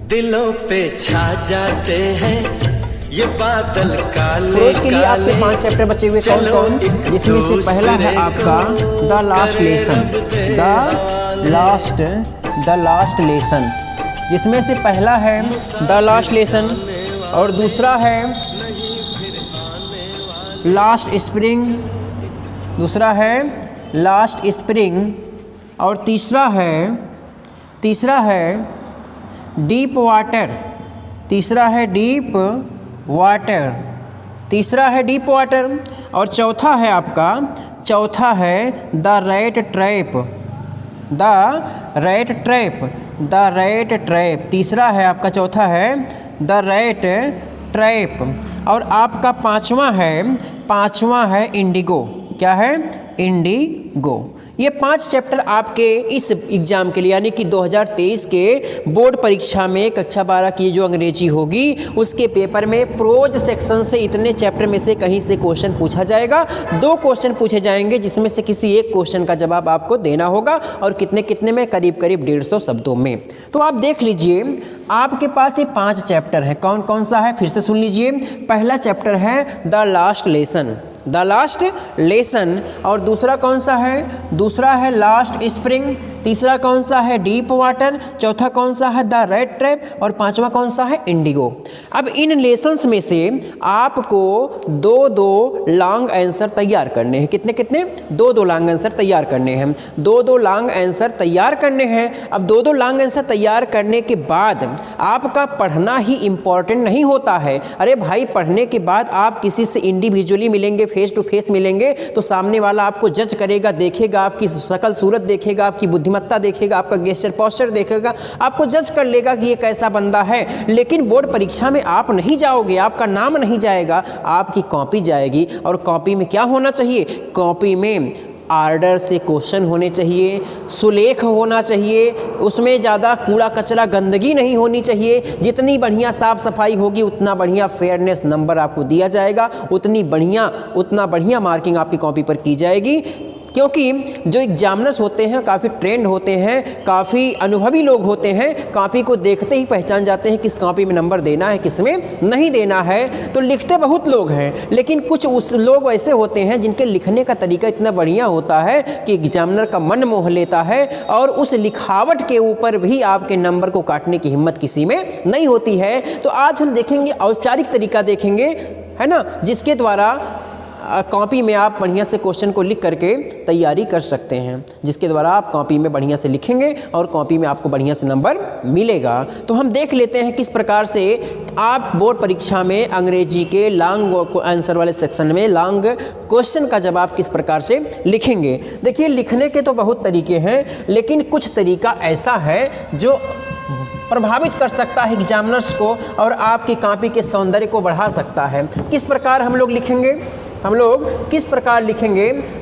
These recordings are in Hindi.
दिलों पे छा जाते हैं ये बादल काले प्रोज के लिए आपके 5 चैप्टर बचे हुए कौन कौन, जिसमें से पहला है आपका the last lesson, the last lesson, जिसमें से पहला है द लास्ट लेसन और दूसरा है लास्ट स्प्रिंग, दूसरा है लास्ट स्प्रिंग और तीसरा है डीप वाटर, तीसरा है डीप वाटर और चौथा है आपका द रैट ट्रैप, तीसरा है आपका चौथा है द रैट ट्रैप और आपका पांचवा है इंडिगो। क्या है? इंडिगो। ये 5 चैप्टर आपके इस एग्ज़ाम के लिए यानी कि 2023 के बोर्ड परीक्षा में कक्षा 12 की जो अंग्रेजी होगी उसके पेपर में प्रोज सेक्शन से इतने चैप्टर में से कहीं से क्वेश्चन पूछा जाएगा। 2 क्वेश्चन पूछे जाएंगे जिसमें से किसी एक क्वेश्चन का जवाब आपको देना होगा और कितने में, करीब 150 शब्दों में। तो आप देख लीजिए आपके पास ये 5 चैप्टर है। कौन कौन सा है फिर से सुन लीजिए। पहला चैप्टर है द लास्ट लेसन और दूसरा कौन सा है? दूसरा है लास्ट स्प्रिंग, तीसरा कौन सा है? डीप वाटर, चौथा कौन सा है? द रेड ट्रैप और पांचवा कौन सा है? इंडिगो। अब इन लेसन्स में से आपको 2 लॉन्ग आंसर तैयार करने हैं। कितने? 2 लॉन्ग आंसर तैयार करने हैं। 2 लॉन्ग आंसर तैयार करने हैं। अब 2 लॉन्ग आंसर तैयार करने के बाद आपका पढ़ना ही इम्पॉर्टेंट नहीं होता है। अरे भाई, पढ़ने के बाद आप किसी से इंडिविजुअली मिलेंगे, फेस टू फेस मिलेंगे तो सामने वाला आपको जज करेगा, देखेगा, आपकी शकल सूरत देखेगा, आपकी बुद्धिमत्ता देखेगा, आपका गेस्चर पोस्चर देखेगा, आपको जज कर लेगा कि ये कैसा बंदा है। लेकिन बोर्ड परीक्षा में आप नहीं जाओगे, आपका नाम नहीं जाएगा, आपकी कॉपी जाएगी। और कॉपी में क्या होना चाहिए? कॉपी में आर्डर से क्वेश्चन होने चाहिए, सुलेख होना चाहिए, उसमें ज़्यादा कूड़ा कचरा गंदगी नहीं होनी चाहिए। जितनी बढ़िया साफ़ सफाई होगी उतना बढ़िया फेयरनेस नंबर आपको दिया जाएगा, उतना बढ़िया मार्किंग आपकी कॉपी पर की जाएगी। क्योंकि जो एग्जामिनर्स होते हैं काफ़ी ट्रेंड होते हैं, काफ़ी अनुभवी लोग होते हैं, कॉपी को देखते ही पहचान जाते हैं किस कॉपी में नंबर देना है, किस में नहीं देना है। तो लिखते बहुत लोग हैं, लेकिन कुछ उस लोग ऐसे होते हैं जिनके लिखने का तरीका इतना बढ़िया होता है कि एग्जामिनर का मन मोह लेता है और उस लिखावट के ऊपर भी आपके नंबर को काटने की हिम्मत किसी में नहीं होती है। तो आज हम देखेंगे औपचारिक तरीका देखेंगे, है ना, जिसके द्वारा कॉपी में आप बढ़िया से क्वेश्चन को लिख करके तैयारी कर सकते हैं, जिसके द्वारा आप कॉपी में बढ़िया से लिखेंगे और कॉपी में आपको बढ़िया से नंबर मिलेगा। तो हम देख लेते हैं किस प्रकार से आप बोर्ड परीक्षा में अंग्रेजी के लॉन्ग आंसर वाले सेक्शन में लॉन्ग क्वेश्चन का जवाब किस प्रकार से लिखेंगे। देखिए, लिखने के तो बहुत तरीके हैं, लेकिन कुछ तरीका ऐसा है जो प्रभावित कर सकता है एग्जामिनर्स को और आपकी कॉपी के सौंदर्य को बढ़ा सकता है। किस प्रकार हम लोग लिखेंगे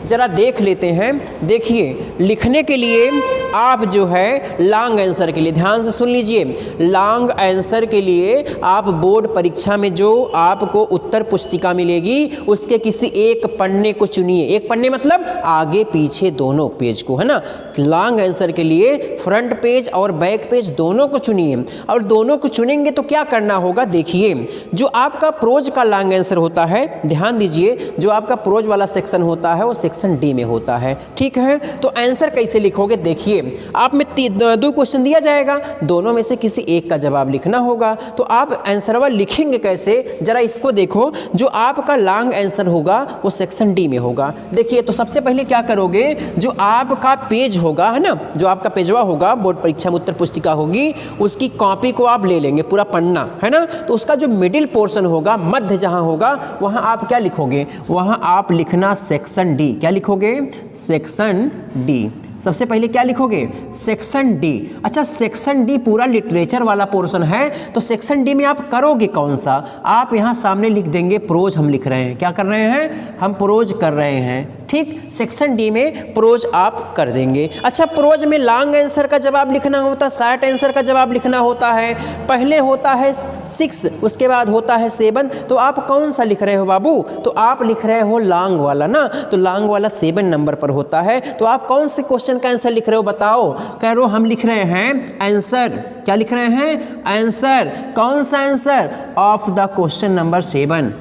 ज़रा देख लेते हैं। देखिए, लिखने के लिए आप जो है लॉन्ग आंसर के लिए ध्यान से सुन लीजिए। लॉन्ग आंसर के लिए आप बोर्ड परीक्षा में जो आपको उत्तर पुस्तिका मिलेगी उसके किसी एक पन्ने को चुनिए। एक पन्ने मतलब आगे पीछे दोनों पेज को, है ना। लॉन्ग आंसर के लिए फ्रंट पेज और बैक पेज दोनों को चुनिए। और दोनों को चुनेंगे तो क्या करना होगा? देखिए, जो आपका प्रोज का लॉन्ग आंसर होता है, ध्यान दीजिए, जो आपका प्रोज वाला सेक्शन होता है वो सेक्शन डी में होता है, ठीक है। तो आंसर कैसे लिखोगे? देखिए, आप में 2 क्वेश्चन दिया जाएगा, दोनों में से किसी एक का जवाब लिखना होगा। तो आप आंसर वाला लिखेंगे कैसे, जरा इसको देखो। जो आपका लॉन्ग आंसर होगा वो सेक्शन डी में होगा। देखिए, तो सबसे पहले क्या करोगे, जो आपका पेज होगा, है ना, जो आपका पेजवा होगा बोर्ड परीक्षा में उत्तर पुस्तिका होगी, उसकी कॉपी को आप ले लेंगे, पूरा पन्ना, है ना। तो उसका जो मिडिल पोर्शन होगा, मध्य जहां होगा, वहां आप क्या लिखोगे? वहां आप लिखना सेक्शन डी। क्या लिखोगे? Section D. सबसे पहले क्या लिखोगे? Section D. अच्छा, सेक्शन डी पूरा लिटरेचर वाला पोर्शन है, तो सेक्शन डी में आप करोगे कौन सा? आप यहाँ सामने लिख देंगे प्रोज हम लिख रहे हैं। क्या कर रहे हैं? हम प्रोज कर रहे हैं। ठीक। सेक्शन डी में प्रोज आप कर देंगे। अच्छा, प्रोज में लॉन्ग आंसर का जवाब लिखना होता है, शॉर्ट आंसर का जवाब लिखना होता है। पहले होता है 6, उसके बाद होता है 7। तो आप कौन सा लिख रहे हो बाबू? तो आप लिख रहे हो लॉन्ग वाला ना, तो लॉन्ग वाला 7 नंबर पर होता है। तो आप कौन से क्वेश्चन का आंसर लिख रहे हो बताओ? कह रहे हो हम लिख रहे हैं आंसर। क्या लिख रहे हैं? आंसर। कौन सा answer? Of the question number 7।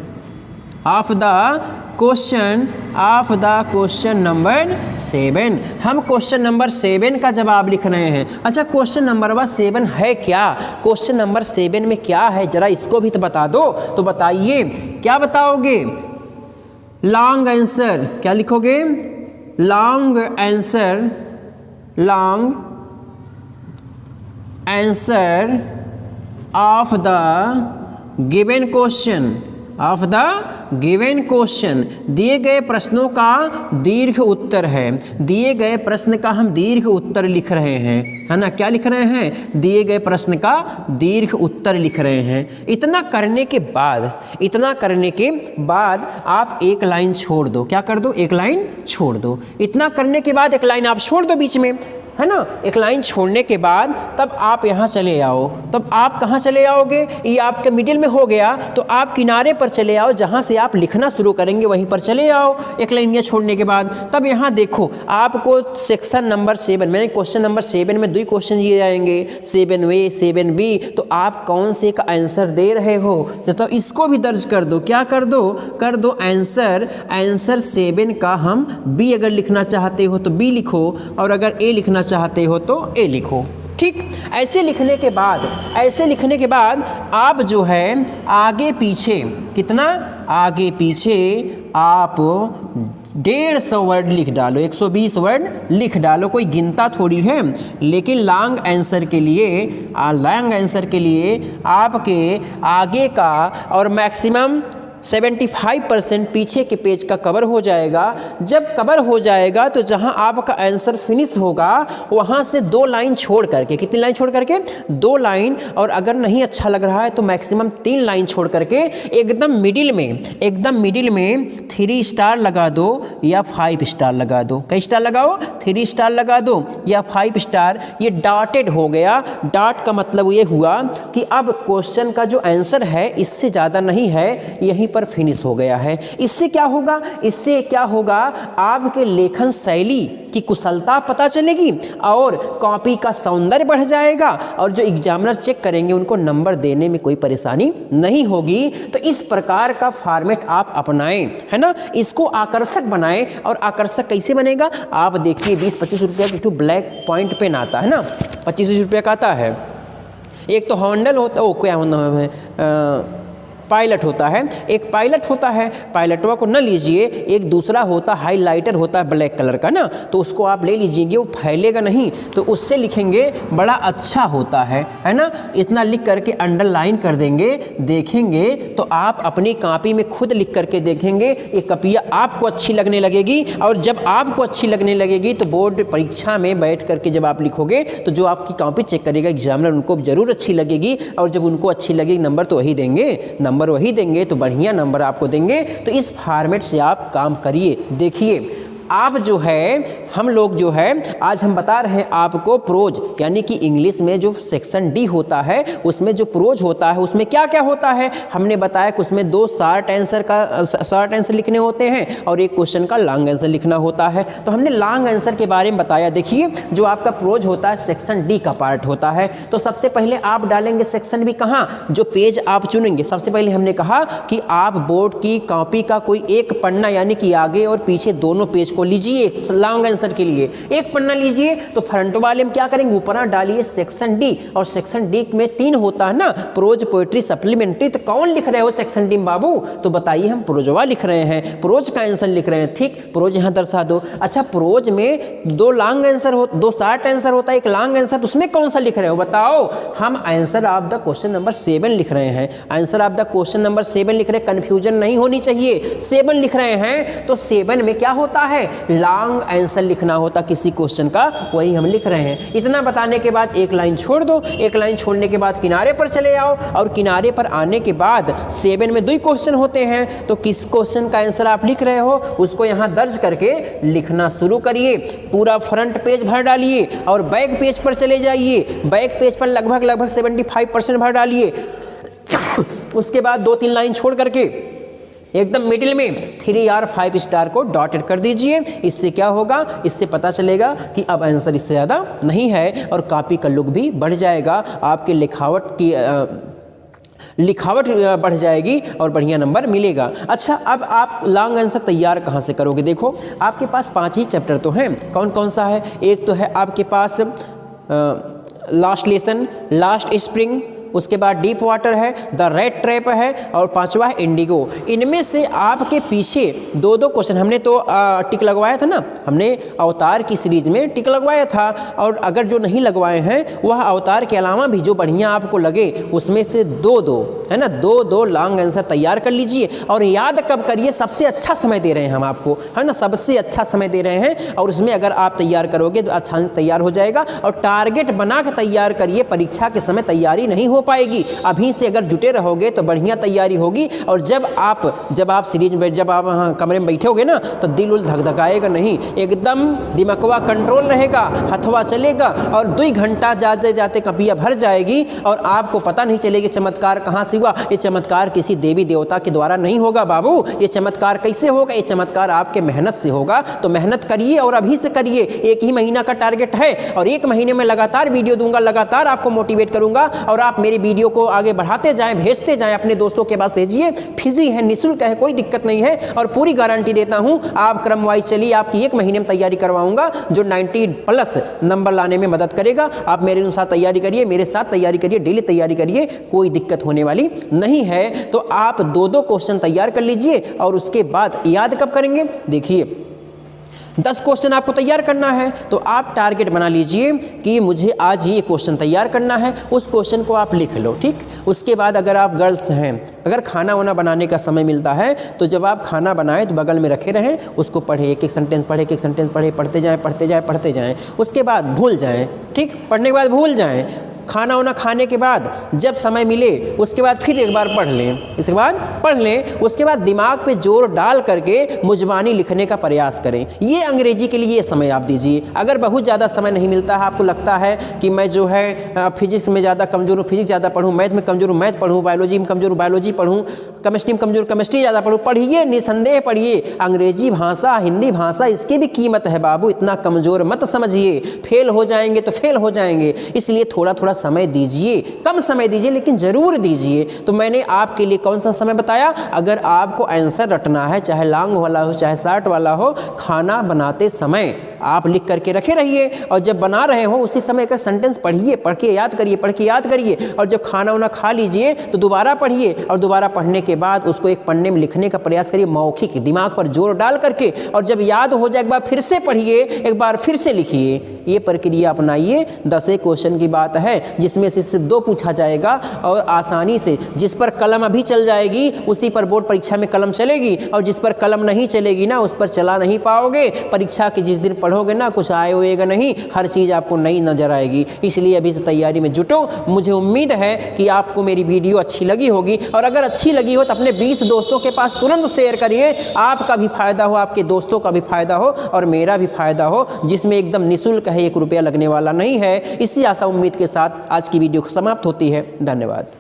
Of the question number 7। हम क्वेश्चन नंबर 7 का जवाब लिख रहे हैं। अच्छा, क्वेश्चन नंबर 7 है क्या? क्वेश्चन नंबर 7 में क्या है, जरा इसको भी तो बता दो। तो बताइए, क्या बताओगे? Long answer. क्या लिखोगे? Long answer. Long answer of the given question. Of the given question, दिए गए प्रश्नों का दीर्घ उत्तर है। दिए गए प्रश्न का हम दीर्घ उत्तर लिख रहे हैं, है ना? क्या लिख रहे हैं? दिए गए प्रश्न का दीर्घ उत्तर लिख रहे हैं। इतना करने के बाद आप एक लाइन छोड़ दो। क्या कर दो? एक लाइन छोड़ दो। इतना करने के बाद एक लाइन आप छोड़ दो बीच में, है ना? एक लाइन छोड़ने के बाद तब आप यहाँ चले आओ। तब आप कहाँ चले आओगे? ये आपके मिडिल में हो गया, तो आप किनारे पर चले आओ, जहाँ से आप लिखना शुरू करेंगे वहीं पर चले आओ एक लाइन ये छोड़ने के बाद। तब यहाँ देखो, आपको सेक्शन नंबर 7, मैंने क्वेश्चन नंबर 7 में 2 क्वेश्चन दिए जाएंगे, 7A 7B। तो आप कौन से का आंसर दे रहे हो? तो इसको भी दर्ज कर दो। क्या कर दो? कर दो आंसर 7 का हम B अगर लिखना चाहते हो तो B लिखो, और अगर A लिखना चाहते हो तो ए लिखो। ठीक। ऐसे लिखने के बाद आप जो है आगे पीछे, कितना आगे पीछे आप 150 वर्ड लिख डालो, 120 वर्ड लिख डालो। कोई गिनता थोड़ी है। लेकिन लॉन्ग आंसर के लिए आपके आगे का और मैक्सिमम 75% पीछे के पेज का कवर हो जाएगा। जब कवर हो जाएगा तो जहां आपका आंसर फिनिश होगा वहां से 2 लाइन छोड़ करके, कितनी लाइन छोड़ करके? 2 लाइन। और अगर नहीं अच्छा लग रहा है तो मैक्सिमम 3 लाइन छोड़ करके एकदम मिडिल में 3 स्टार लगा दो या 5 स्टार लगा दो। कई स्टार लगाओ? 3 स्टार लगा दो या 5 स्टार। ये डॉटेड हो गया। डॉट का मतलब ये हुआ कि अब क्वेश्चन का जो आंसर है इससे ज़्यादा नहीं है, यहीं पर फिनिश हो गया है। इससे क्या होगा? आपके लेखन शैली की कुशलता पता चलेगी और कॉपी का सौंदर्य बढ़ जाएगा, और जो एग्जामिनर चेक करेंगे उनको नंबर देने में कोई परेशानी नहीं होगी। तो इस प्रकार का फॉर्मेट आप अपनाएं, है ना? इसको आकर्षक बनाएं। और आकर्षक कैसे बनेगा? आप देखिए, 20-25 रुपये की ब्लैक पॉइंट पेन आता है ना, 25 रुपये का आता है। एक तो हैंडल होता है, क्या होना है, पायलट होता है। एक पायलट होता है, पायलटवा को न लीजिए। एक दूसरा होता हाइलाइटर होता है ब्लैक कलर का ना, तो उसको आप ले लीजिएगा, वो फैलेगा नहीं, तो उससे लिखेंगे बड़ा अच्छा होता है ना? इतना लिख करके अंडरलाइन कर देंगे, देखेंगे तो आप अपनी कॉपी में खुद लिख करके देखेंगे, ये कॉपियाँ आपको अच्छी लगने लगेगी। और जब आपको अच्छी लगने लगेगी तो बोर्ड परीक्षा में बैठ करके जब आप लिखोगे तो जो आपकी कॉपी चेक करेगा एग्जामिनर, उनको जरूर अच्छी लगेगी। और जब उनको अच्छी लगेगी नंबर तो वही देंगे, तो बढ़िया नंबर आपको देंगे। तो इस फॉर्मेट से आप काम करिए। देखिए, आप जो है, हम लोग जो है, आज हम बता रहे हैं आपको प्रोज, यानी कि इंग्लिश में जो सेक्शन डी होता है उसमें जो प्रोज होता है उसमें क्या क्या होता है। हमने बताया कि उसमें 2 शॉर्ट आंसर लिखने होते हैं और एक क्वेश्चन का लॉन्ग आंसर लिखना होता है। तो हमने लॉन्ग आंसर के बारे में बताया। देखिए, जो आपका प्रोज होता है सेक्शन डी का पार्ट होता है। तो सबसे पहले आप डालेंगे सेक्शन बी कहाँ? जो पेज आप चुनेंगे, सबसे पहले हमने कहा कि आप बोर्ड की कॉपी का कोई एक पन्ना, यानी कि आगे और पीछे दोनों पेज को लीजिए। लॉन्ग आंसर के लिए एक पन्ना लीजिए, तो फ्रंट वाले में क्या करेंगे? ऊपर डालिए सेक्शन डी, और सेक्शन डी में 3 होता है ना, प्रोज, पोएट्री, सप्लीमेंट्री। तो कौन लिख रहे हो सेक्शन डी में बाबू? तो बताइए, हम प्रोजवा लिख रहे हैं, प्रोज का आंसर लिख रहे हैं। ठीक, प्रोज यहाँ दर्शा दो। अच्छा, प्रोज में 2 लॉन्ग आंसर हो, 2 शॉर्ट आंसर होता है, एक लॉन्ग आंसर, तो उसमें कौन सा लिख रहे हो बताओ? हम answer of the question number 7 लिख रहे हैं। Answer of the question number 7 लिख रहे हैं, कंफ्यूजन नहीं होनी चाहिए। 7 लिख रहे हैं, तो 7 में क्या होता है? लॉन्ग आंसर लिखना होता किसी क्वेश्चन का, वही हम लिख रहे हैं। इतना बताने के बाद एक लाइन छोड़ दो, एक लाइन छोड़ने के बाद किनारे पर चले आओ, और किनारे पर आने के बाद 7 में 2 क्वेश्चन होते हैं, तो किस क्वेश्चन का आंसर आप लिख रहे हो उसको यहाँ दर्ज करके लिखना शुरू करिए। पूरा फ्रंट पेज भर डालिए और बैक पेज पर चले जाइए। बैक पेज पर लगभग 75% भर डालिए। उसके बाद 2-3 लाइन छोड़ करके एकदम मिडिल में 3 और 5 स्टार को डॉटेड कर दीजिए। इससे क्या होगा, इससे पता चलेगा कि अब आंसर इससे ज़्यादा नहीं है, और कॉपी का लुक भी बढ़ जाएगा, आपके लिखावट बढ़ जाएगी और बढ़िया नंबर मिलेगा। अच्छा, अब आप लॉन्ग आंसर तैयार कहाँ से करोगे? देखो, आपके पास 5 ही चैप्टर तो हैं। कौन कौन सा है? एक तो है आपके पास लास्ट लेसन, लास्ट स्प्रिंग, उसके बाद डीप वाटर है, द रेड ट्रैप है, और 5वां है इंडिगो। इनमें से आपके पीछे 2-2 क्वेश्चन हमने तो टिक लगवाया था ना, हमने अवतार की सीरीज में टिक लगवाया था। और अगर जो नहीं लगवाए हैं वह अवतार के अलावा भी जो बढ़िया आपको लगे उसमें से 2-2 है ना, 2-2 लॉन्ग आंसर तैयार कर लीजिए। और याद कब करिए, सबसे अच्छा समय दे रहे हैं हम आपको, है ना, सबसे अच्छा समय दे रहे हैं, और उसमें अगर आप तैयार करोगे तो अच्छा तैयार हो जाएगा। और टारगेट बना के तैयार करिए, परीक्षा के समय तैयारी नहीं हो पाएगी। अभी से अगर जुटे रहोगे तो बढ़िया तैयारी होगी। और जब आप सीरीज में, जब आप वहाँ कमरे में बैठे होगे ना, तो दिल उल धकधकाएगा नहीं, एकदम दिमागवा कंट्रोल रहेगा, हथवा चलेगा, और 2 घंटा जाते जाते कपिया भर जाएगी और आपको पता नहीं चलेगी चमत्कार कहाँ से हुआ। ये चमत्कार किसी देवी देवता के द्वारा नहीं होगा बाबू। ये चमत्कार कैसे होगा? ये चमत्कार आपके मेहनत से होगा। तो मेहनत करिए और अभी से करिए। 1 ही महीना का टारगेट है, और 1 महीने में लगातार वीडियो दूंगा, लगातार आपको मोटिवेट करूंगा, और आप मेरे वीडियो को आगे बढ़ाते जाएं, भेजते जाएं, अपने दोस्तों के पास भेजिए। फ्री है, निःशुल्क है, कोई दिक्कत नहीं है, और पूरी गारंटी देता हूं आप क्रम वाइज चलिए, आपकी 1 महीने में तैयारी करवाऊंगा जो 90+ नंबर लाने में मदद करेगा। आप मेरे अनुसार तैयारी करिए, मेरे साथ तैयारी करिए, डेली तैयारी करिए, कोई दिक्कत होने वाली नहीं है। तो आप 2-2 क्वेश्चन तैयार कर लीजिए, और उसके बाद याद कब करेंगे? देखिए, 10 क्वेश्चन आपको तैयार करना है, तो आप टारगेट बना लीजिए कि मुझे आज ये क्वेश्चन तैयार करना है। उस क्वेश्चन को आप लिख लो, ठीक। उसके बाद अगर आप गर्ल्स हैं, अगर खाना वाना बनाने का समय मिलता है, तो जब आप खाना बनाएं तो बगल में रखे रहें, उसको पढ़े, एक सेंटेंस पढ़े, एक सेंटेंस पढ़े, पढ़ते जाएं। उसके बाद भूल जाएं, ठीक, पढ़ने के बाद भूल जाएं। खाना वाना खाने के बाद जब समय मिले उसके बाद फिर एक बार पढ़ लें, इसके बाद पढ़ लें। उसके बाद दिमाग पे जोर डाल करके मुजबानी लिखने का प्रयास करें। ये अंग्रेजी के लिए समय आप दीजिए। अगर बहुत ज़्यादा समय नहीं मिलता है, आपको लगता है कि मैं जो है फिजिक्स में ज़्यादा कमज़ोर हूँ, फिजिक्स ज़्यादा पढ़ूँ, मैथ में कमज़ोर हूँ, मैथ पढ़ूँ, बायोलॉजी में कमज़ोर हूँ, बायोलॉजी पढ़ूँ, केमिस्ट्री में कमज़ोर, केमिस्ट्री ज़्यादा पढ़ूँ, पढ़िए, निसंदेह पढ़िए। अंग्रेजी भाषा, हिंदी भाषा, इसकी भी कीमत है बाबू, इतना कमज़ोर मत समझिए। फेल हो जाएंगे तो फेल हो जाएंगे, इसलिए थोड़ा थोड़ा समय दीजिए, कम समय दीजिए लेकिन ज़रूर दीजिए। तो मैंने आपके लिए कौन सा समय बताया? अगर आपको आंसर रटना है, चाहे लॉन्ग वाला हो चाहे शॉर्ट वाला हो, खाना बनाते समय आप लिख करके रखे रहिए, और जब बना रहे हो उसी समय का सेंटेंस पढ़िए, पढ़ के याद करिए, और जब खाना वाना खा लीजिए तो दोबारा पढ़िए, और दोबारा पढ़ने के बाद उसको एक पन्ने में लिखने का प्रयास करिए, मौखिक, दिमाग पर जोर डाल करके। और जब याद हो जाए एक बार फिर से पढ़िए, एक बार फिर से लिखिए। ये प्रक्रिया अपनाइए। 10 क्वेश्चन की बात है, जिसमें से सिर्फ 2 पूछा जाएगा, और आसानी से जिस पर कलम अभी चल जाएगी उसी पर बोर्ड परीक्षा में कलम चलेगी, और जिस पर कलम नहीं चलेगी ना उस पर चला नहीं पाओगे। परीक्षा के जिस दिन पढ़ोगे ना कुछ आए होएगा नहीं, हर चीज़ आपको नई नजर आएगी। इसलिए अभी से तैयारी में जुटो। मुझे उम्मीद है कि आपको मेरी वीडियो अच्छी लगी होगी, और अगर अच्छी लगी हो तो अपने 20 दोस्तों के पास तुरंत शेयर करिए। आपका भी फायदा हो, आपके दोस्तों का भी फायदा हो, और मेरा भी फायदा हो, जिसमें एकदम निःशुल्क है, 1 रुपया लगने वाला नहीं है। इसी आशा उम्मीद के साथ आज की वीडियो समाप्त होती है। धन्यवाद।